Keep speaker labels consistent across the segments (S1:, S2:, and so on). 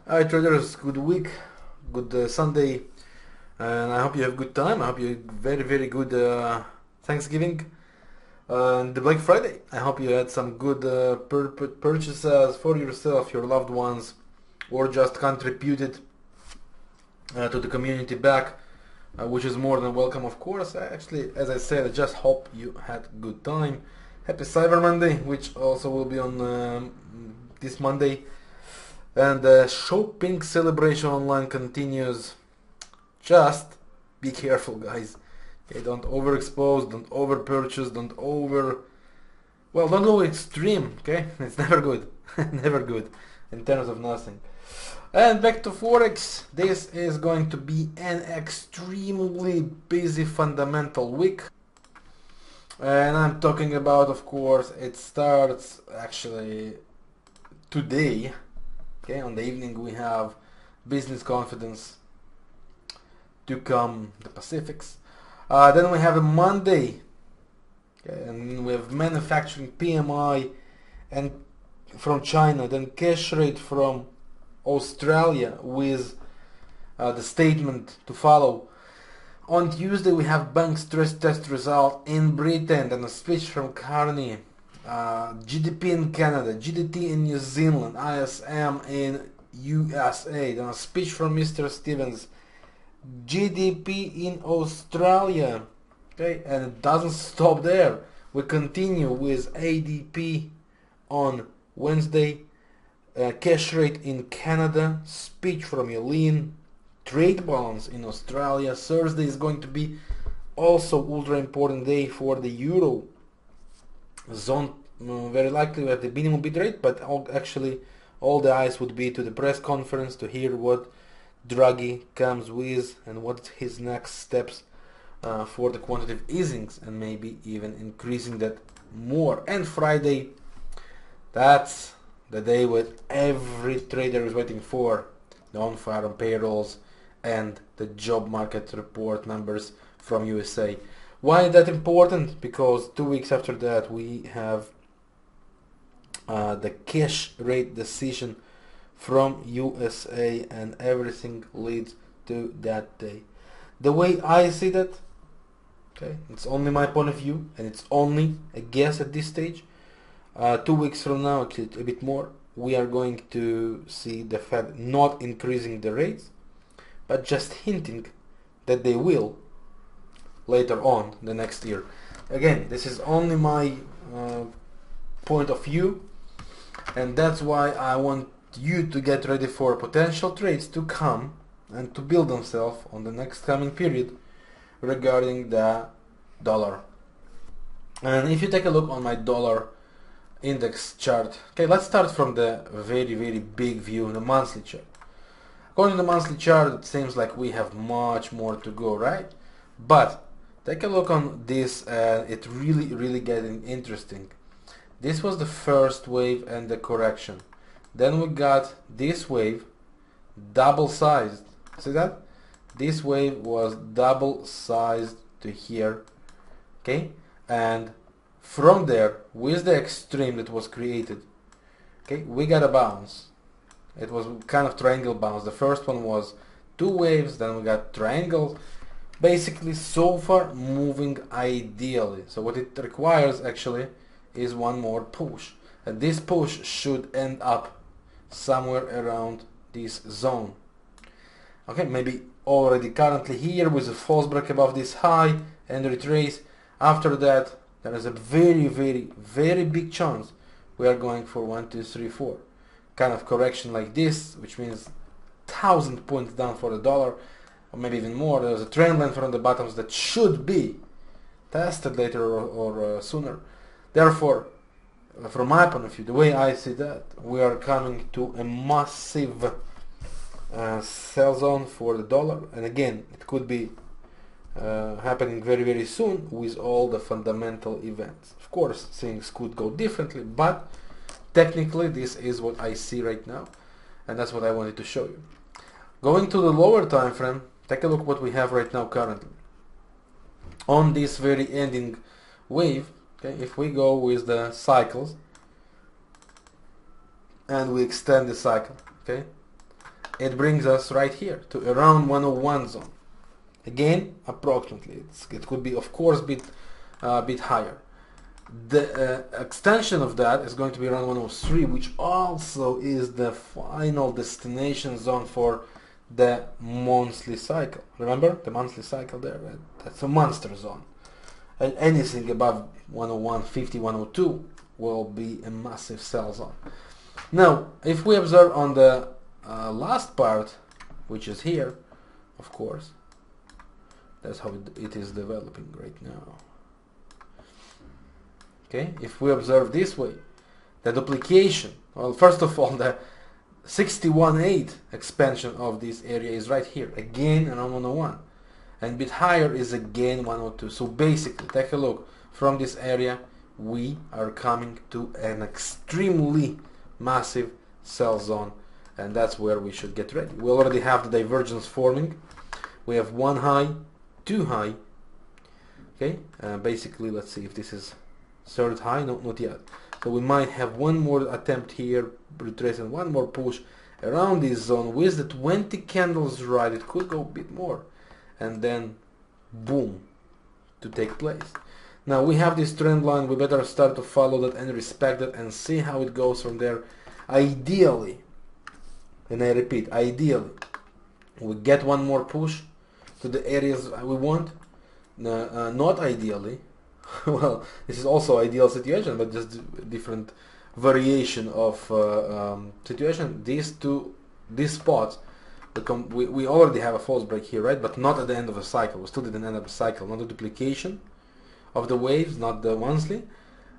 S1: Alright traders, good week, good Sunday, and I hope you have good time. I hope you very good Thanksgiving and the Black Friday. I hope you had some good purchases for yourself, your loved ones, or just contributed to the community back, which is more than welcome, of course. Actually, as I said, I just hope you had good time. Happy Cyber Monday, which also will be on this Monday. And the shopping celebration online continues. Just be careful, guys. Okay, don't overexpose, don't overpurchase, don't go extreme. Okay, it's never good, never good in terms of nothing. And back to forex. This is going to be an extremely busy fundamental week. And I'm talking about, of course, it starts actually today. Okay, on the evening we have business confidence to come, the Pacifics. Then we have a Monday, okay, and we have manufacturing PMI and from China, then cash rate from Australia with the statement to follow. On Tuesday we have bank stress test result in Britain and a speech from Carney. GDP in Canada, GDP in New Zealand, ISM in USA, then a speech from Mr. Stevens, GDP in Australia, okay, and it doesn't stop there. We continue with ADP on Wednesday, cash rate in Canada, speech from Yellen, trade balance in Australia. Thursday is going to be also ultra important day for the euro zone. Very likely we have the minimum bid rate, but actually all the eyes would be to the press conference to hear what Draghi comes with and what his next steps for the quantitative easings, and maybe even increasing that more. And Friday, that's the day what every trader is waiting for, the on-farm payrolls and the job market report numbers from USA. Why is that important? Because 2 weeks after that we have the cash rate decision from USA, and everything leads to that day. The way I see that, okay, it's only my point of view and it's only a guess at this stage. 2 weeks from now, actually a bit more, we are going to see the Fed not increasing the rates, but just hinting that they will later on the next year. Again, this is only my point of view, and that's why I want you to get ready for potential trades to come and to build themselves on the next coming period regarding the dollar. And if you take a look on my dollar index chart, okay, let's start from the very big view, the monthly chart. According to the monthly chart, it seems like we have much more to go, right? But take a look on this, and it really getting interesting. This was the first wave and the correction. Then we got this wave, double sized. See that? This wave was double sized to here, okay? And from there, with the extreme that was created, okay, we got a bounce. It was kind of triangle bounce. The first one was two waves, then we got triangle. Basically, so far moving ideally. So what it requires actually is one more push, and this push should end up somewhere around this zone. Okay, maybe already currently here with a false break above this high and retrace. After that, there is a very big chance we are going for 1, 2, 3, 4 kind of correction like this, which means 1,000 points down for the dollar, or maybe even more. There's a trend line from the bottoms that should be tested later or sooner. Therefore, from my point of view, the way I see that, we are coming to a massive sell zone for the dollar, and again, it could be happening very soon with all the fundamental events. Of course, things could go differently, but technically this is what I see right now, and that's what I wanted to show you. Going to the lower time frame, take a look what we have right now currently. On this very ending wave, okay, if we go with the cycles and we extend the cycle, okay, it brings us right here to around 101 zone. Again, approximately. It could be, of course, bit higher. The extension of that is going to be around 103, which also is the final destination zone for the monthly cycle. Remember the monthly cycle there? Right? That's a monster zone. And anything above 101, 50, 102 will be a massive sell zone. Now, if we observe on the last part, which is here, of course, that's how it is developing right now. Okay, if we observe this way, the duplication, well, first of all, the 61.8 expansion of this area is right here, again around 101, and a bit higher is again 102. So basically, take a look, from this area we are coming to an extremely massive sell zone, and that's where we should get ready. We already have the divergence forming. We have one high, two high. Okay, basically, let's see if this is third high. No, not yet. So we might have one more attempt here, retracing one more push around this zone with the 20 candles right. It could go a bit more, and then boom, to take place. Now we have this trend line. We better start to follow that and respect it and see how it goes from there. Ideally, and I repeat, ideally, we get one more push to the areas we want. Not ideally. Well, this is also ideal situation, but just different variation of situation. These spots, we already have a false break here, right? But not at the end of the cycle. We still didn't end up the cycle. Not the duplication of the waves, not the monthly.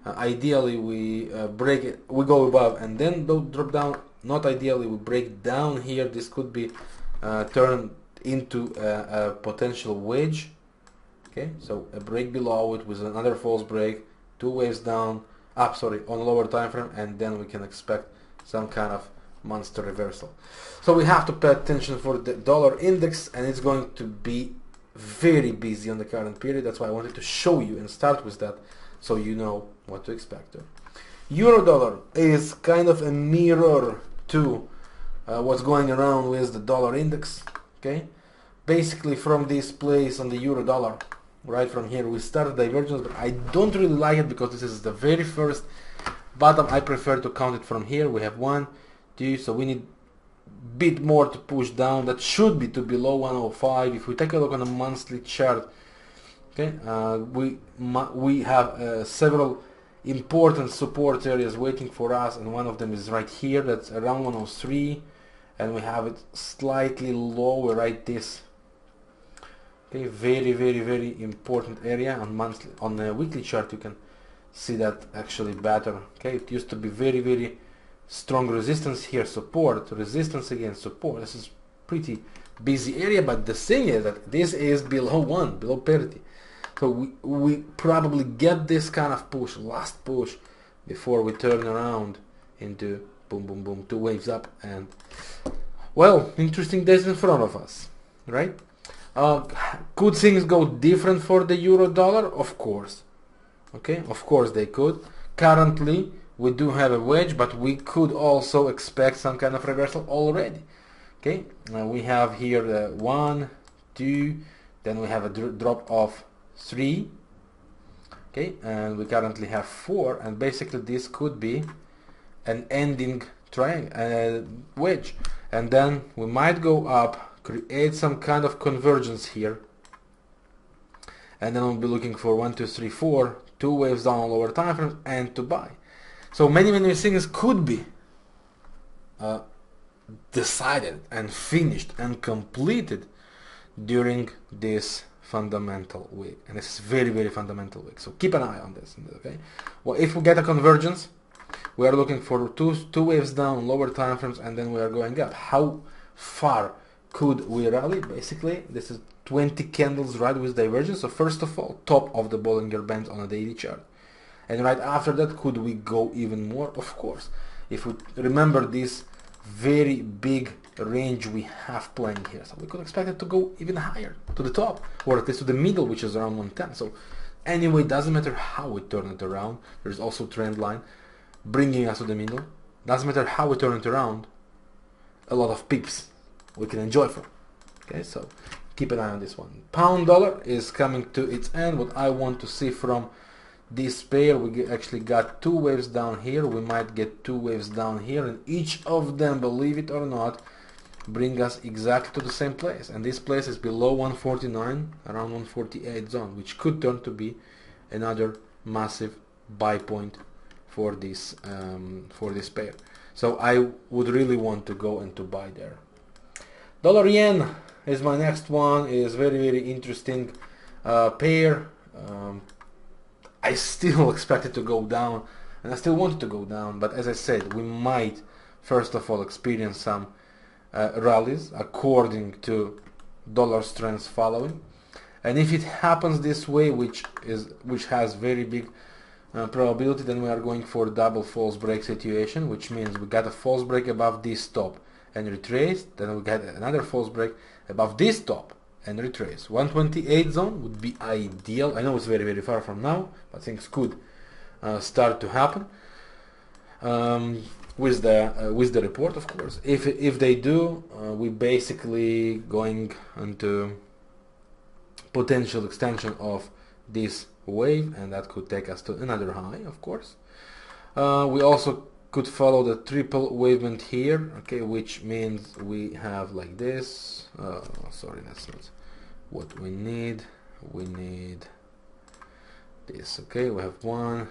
S1: Ideally, we break it. We go above and then drop down. Not ideally, we break down here. This could be turned into a potential wedge. Okay, so a break below it with another false break, two waves down, on a lower time frame, and then we can expect some kind of monster reversal. So we have to pay attention for the dollar index, and it's going to be very busy on the current period. That's why I wanted to show you and start with that, so you know what to expect. Euro dollar is kind of a mirror to what's going around with the dollar index. Okay, basically from this place on the euro dollar, right from here we started divergence, but I don't really like it because this is the very first bottom. I prefer to count it from here. We have 1, 2, so we need a bit more to push down. That should be to below 105. If we take a look on a monthly chart, okay, we have several important support areas waiting for us, and one of them is right here. That's around 103, and we have it slightly lower, right? This. Okay, very important area on monthly. On a weekly chart you can see that actually better. Okay, it used to be very strong resistance here, support, resistance again, support. This is pretty busy area, but the thing is that this is below 1, below parity. So we probably get this kind of push, last push, before we turn around into boom, 2 waves up, and well, interesting days in front of us, right? Could things go different for the euro dollar? Of course. Okay, of course they could. Currently we do have a wedge, but we could also expect some kind of reversal already. Okay, we have here 1, 2, then we have a drop of 3. Okay, and we currently have 4, and basically this could be an ending triangle wedge, and then we might go up, create some kind of convergence here, and then we'll be looking for 1, 2, 3, 4, 2 waves down on lower time frames, and to buy. So many things could be decided and finished and completed during this fundamental week, and this is very fundamental week. So keep an eye on this. Okay. Well, if we get a convergence, we are looking for two waves down, lower time frames, and then we are going up. How far could we rally? Basically, this is 20 candles right with divergence. So first of all, top of the Bollinger Band on a daily chart, and right after that, could we go even more? Of course. If we remember this very big range we have playing here, so we could expect it to go even higher to the top, or at least to the middle, which is around 110. So anyway, doesn't matter how we turn it around. There's also trend line bringing us to the middle. Doesn't matter how we turn it around, a lot of pips we can enjoy from. Okay, so keep an eye on this one. Pound dollar is coming to its end. What I want to see from this pair, we actually got two waves down here. We might get two waves down here, and each of them, believe it or not, bring us exactly to the same place. And this place is below 149, around 148 zone, which could turn to be another massive buy point for this pair. So I would really want to go and to buy there. Dollar yen is my next one. It is very interesting pair. I still expect it to go down, and I still want it to go down, but as I said, we might first of all experience some rallies according to dollar strength following, and if it happens this way, which has very big probability, then we are going for double false break situation, which means we got a false break above this top and retrace, then we get another false break above this top and retrace. 128 zone would be ideal. I know it's very far from now, but things could start to happen with the report, of course. If they do, we basically going into potential extension of this wave, and that could take us to another high, of course. We also could follow the triple wavement here, okay, which means we have like this. Sorry, that's not what we need. We need this. Okay, we have 1,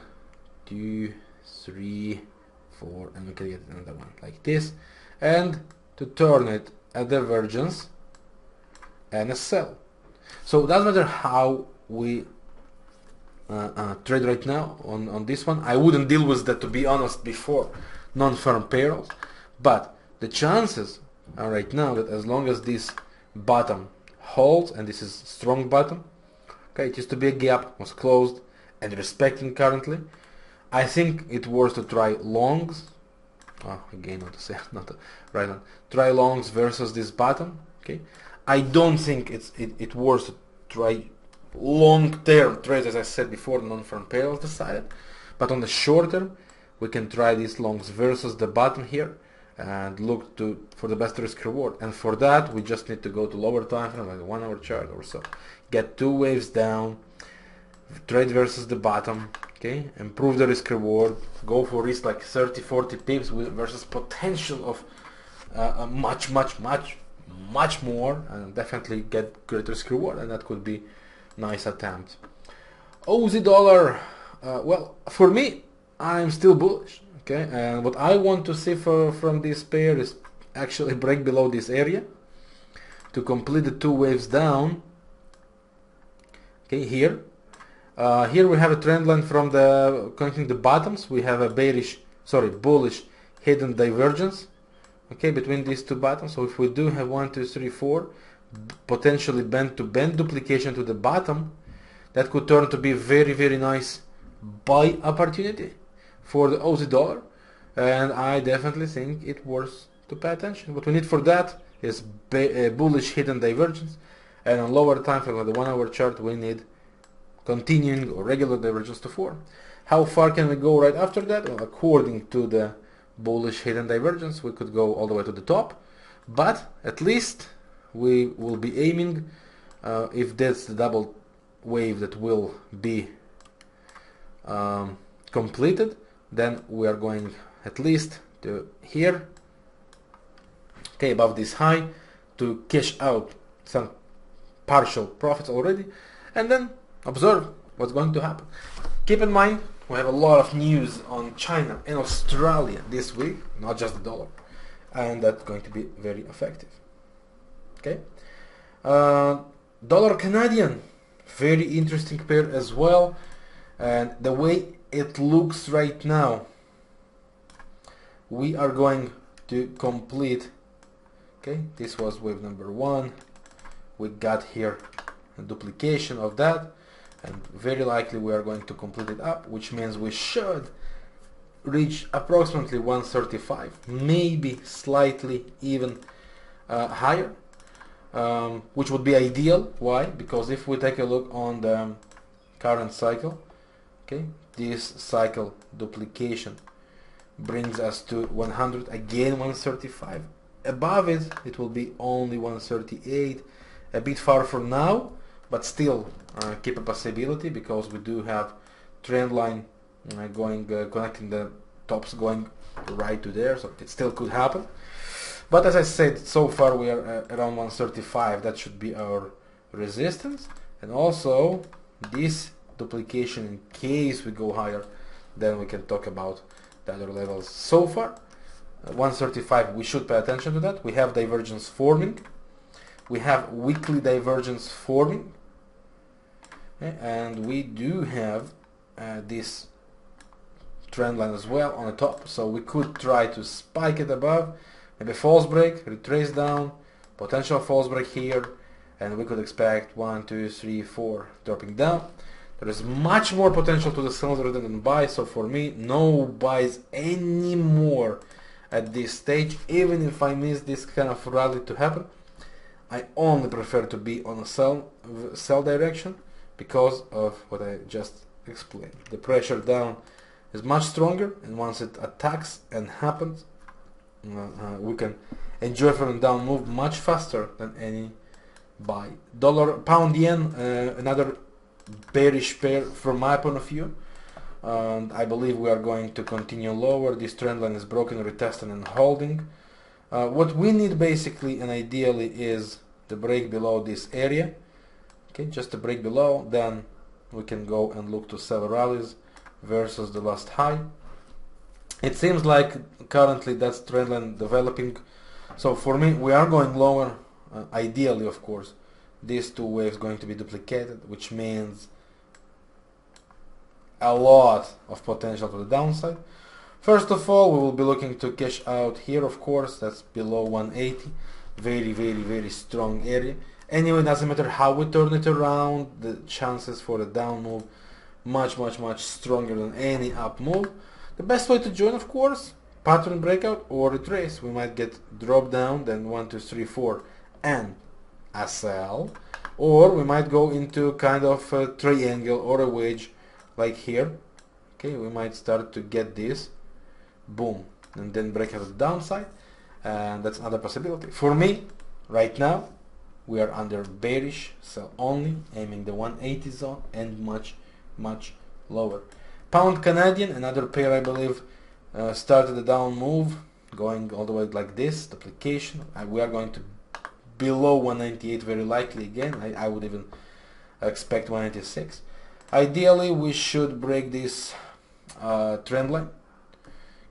S1: 2, 3, 4, and we can get another one like this, and to turn it a divergence and a sell. So it doesn't matter how we trade right now on this one. I wouldn't deal with that, to be honest, before non-firm payrolls, but the chances are right now that as long as this bottom holds, and this is strong bottom, okay, it used to be a gap, was closed and respecting currently, I think it worth to try longs. Again, not to say, not to, right on. Try longs versus this bottom. Okay, I don't think it worth to try long-term trades, as I said before, non-firm payrolls decided, but on the short term we can try these longs versus the bottom here and look for the best risk reward. And for that we just need to go to lower time frame, like a 1 hour chart or so, get two waves down, trade versus the bottom, okay, improve the risk reward, go for risk like 30-40 pips versus potential of much more, and definitely get great risk reward, and that could be nice attempt. Aussie dollar, well, for me, I'm still bullish, okay, and what I want to see from this pair is actually break below this area to complete the two waves down. Okay, here we have a trend line from the connecting the bottoms. We have a bullish hidden divergence, okay, between these two bottoms. So if we do have 1, 2, 3, 4 potentially bend to bend duplication to the bottom, that could turn to be very nice buy opportunity for the Aussie dollar, and I definitely think it worth to pay attention. What we need for that is bullish hidden divergence, and on lower time frame, on the 1 hour chart, we need continuing or regular divergence to form. How far can we go right after that? Well, according to the bullish hidden divergence, we could go all the way to the top, but at least we will be aiming, if that's the double wave that will be completed, then we are going at least to here, okay, above this high, to cash out some partial profits already, and then observe what's going to happen. Keep in mind, we have a lot of news on China and Australia this week, not just the dollar, and that's going to be very effective. Okay, dollar Canadian, very interesting pair as well, and the way it looks right now, we are going to complete, okay, this was wave number 1, we got here a duplication of that, and very likely we are going to complete it up, which means we should reach approximately 135, maybe slightly even higher, which would be ideal. Why? Because if we take a look on the current cycle, okay, this cycle duplication brings us to 100, again 135, above it, it will be only 138, a bit far from now, but still keep a possibility, because we do have trend line connecting the tops going right to there, so it still could happen. But as I said, so far we are around 135. That should be our resistance, and also this duplication, in case we go higher, then we can talk about the other levels. So far 135, we should pay attention to that. We have divergence forming, we have weekly divergence forming, okay, and we do have this trend line as well on the top, so we could try to spike it above, maybe false break, retrace down, potential false break here, and we could expect 1, 2, 3, 4 dropping down. There is much more potential to the sell rather than buy, so for me, no buys anymore at this stage. Even if I miss this kind of rally to happen, I only prefer to be on a sell direction, because of what I just explained. The pressure down is much stronger, and once it attacks and happens, we can enjoy from the down move much faster than any buy. Dollar, pound, yen, another bearish pair from my point of view, and I believe we are going to continue lower. This trend line is broken, retesting and holding. What we need basically and ideally is the break below this area, okay, just a break below, then we can go and look to sell rallies versus the last high. It seems like currently that's trend line developing, so for me we are going lower. Ideally, of course, these two waves going to be duplicated, which means a lot of potential to the downside. First of all, we will be looking to cash out here, of course, that's below 180, very strong area. Anyway, doesn't matter how we turn it around, the chances for a down move much stronger than any up move. The best way to join, of course, pattern breakout or retrace. We might get drop down, then 1, 2, 3, 4 and a sell, or we might go into kind of a triangle or a wedge like here. Okay, we might start to get this boom and then break out the downside, and that's another possibility. For me right now we are under bearish, sell only, aiming the 180 zone and much lower. Pound Canadian, another pair I believe started the down move, going all the way like this, duplication. We are going to below 198 very likely again. I would even expect 196. Ideally we should break this trend line,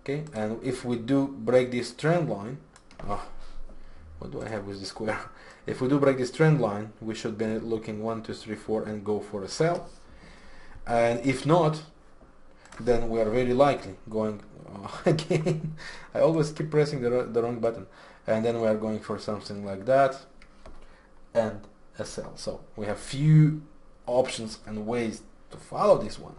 S1: okay, and if we do break this trend line, what do I have with the square? If we do break this trend line, we should be looking 1, 2, 3, 4 and go for a sell, and if not, then we are very likely going again, I always keep pressing the wrong button, and then we are going for something like that and a sell. So we have few options and ways to follow this one,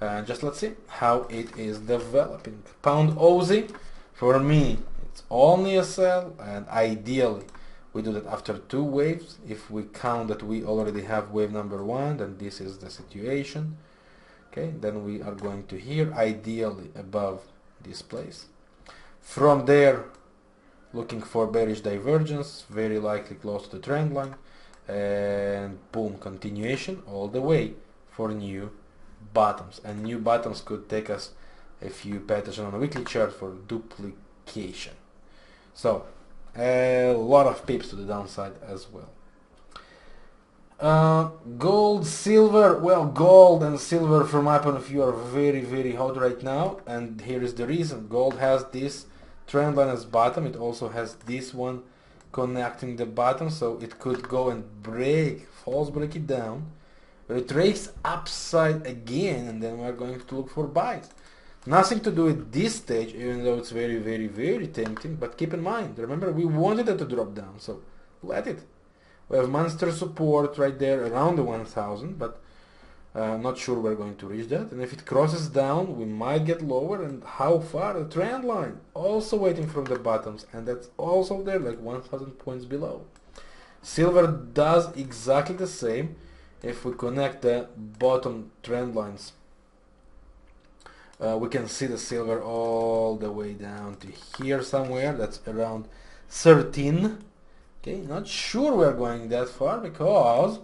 S1: and just let's see how it is developing. Pound Aussie, for me it's only a sell, and ideally we do that after two waves. If we count that we already have wave number 1, then this is the situation. Okay, then we are going to here, ideally above this place. From there, looking for bearish divergence, very likely close to the trend line, and boom, continuation all the way for new bottoms. And new bottoms could take us, if you pay attention on a weekly chart, for duplication. So a lot of pips to the downside as well. Gold, silver, well, gold and silver from my point of view are very hot right now, and here is the reason. Gold has this trend line as bottom, it also has this one connecting the bottom, so it could go and false break it down, retrace upside again, and then we are going to look for buys. Nothing to do at this stage, even though it's very tempting, but keep in mind, remember, we wanted it to drop down, so let it. We have monster support right there around the 1000, but not sure we're going to reach that. And if it crosses down, we might get lower. And how far? The trend line also waiting from the bottoms, and that's also there, like 1000 points below. Silver does exactly the same. If we connect the bottom trend lines, we can see the silver all the way down to here somewhere. That's around 13. Okay, not sure we are going that far because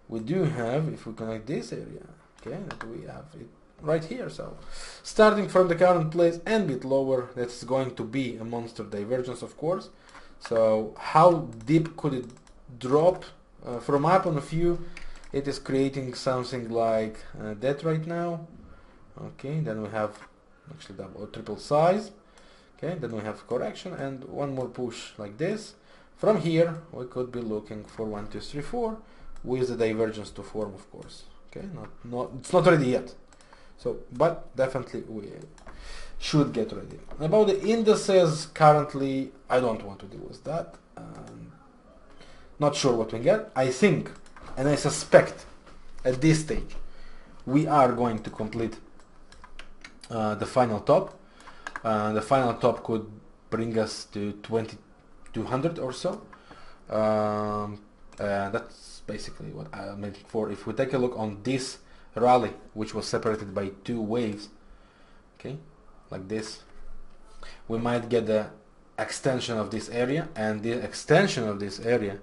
S1: we do have, if we connect this area, okay, that we have it right here. So starting from the current place and bit lower, that's going to be a monster divergence, of course. So how deep could it drop? From my point of view, it is creating something like that right now. Okay, then we have actually double or triple size. Okay, then we have correction and one more push like this. From here we could be looking for 1, 2, 3, 4 with the divergence to form, of course. Okay, it's not ready yet. So, but definitely we should get ready. About the indices, currently I don't want to deal with that. Not sure what we get. I think, and I suspect, at this stage, we are going to complete the final top. The final top could bring us to 2200 or so. That's basically what I'm looking for. If we take a look on this rally, which was separated by two waves, okay, like this, we might get the extension of this area, and the extension of this area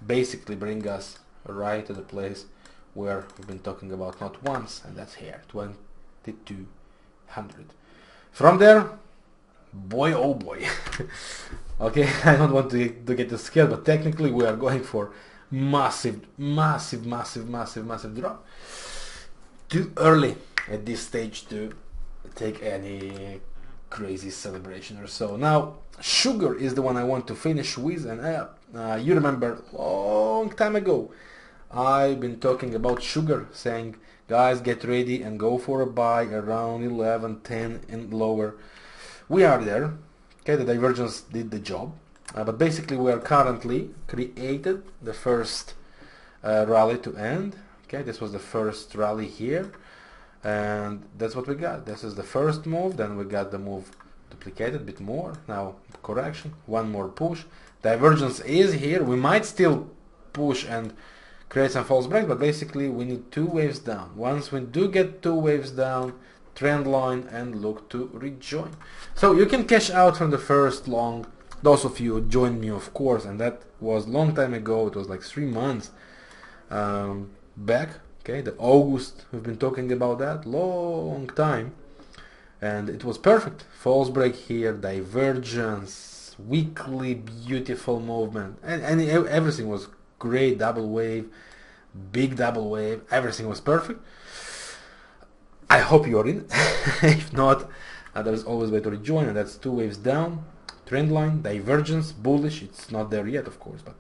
S1: basically bring us right to the place where we've been talking about not once, and that's here, 2200. From there, boy oh boy. Okay, I don't want to get the scale, but technically we are going for massive drop. Too early at this stage to take any crazy celebration or so. Now sugar is the one I want to finish with, and you remember long time ago I've been talking about sugar, saying guys get ready and go for a buy around 11, 10 and lower. We are there. Okay, the divergence did the job, but basically we are currently created the first rally to end. Okay, this was the first rally here, and that's what we got. This is the first move, then we got the move duplicated a bit more. Now correction, one more push, divergence is here. We might still push and create some false break, but basically we need two waves down. Once we do get two waves down, trend line and look to rejoin. So you can cash out from the first long. Those of you who joined me, of course, and that was long time ago. It was like 3 months back. Okay, the August, we've been talking about that long time, and it was perfect. False break here, divergence, weekly beautiful movement, and everything was great. Double wave, big double wave, everything was perfect. I hope you're in. If not, there is always a way to rejoin, and that's two waves down, trend line, divergence, bullish. It's not there yet, of course, but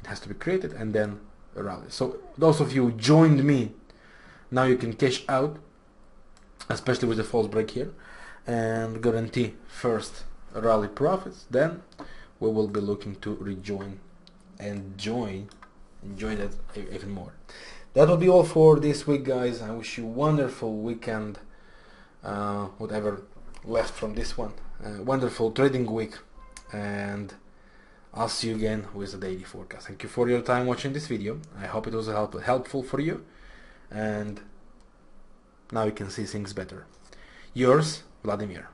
S1: it has to be created, and then a rally. So those of you who joined me, now you can cash out, especially with the false break here, and guarantee first rally profits. Then we will be looking to rejoin and enjoy that even more. That will be all for this week, guys. I wish you a wonderful weekend, whatever left from this one. Wonderful trading week, and I'll see you again with the daily forecast. Thank you for your time watching this video. I hope it was helpful for you, and now you can see things better. Yours, Vladimir.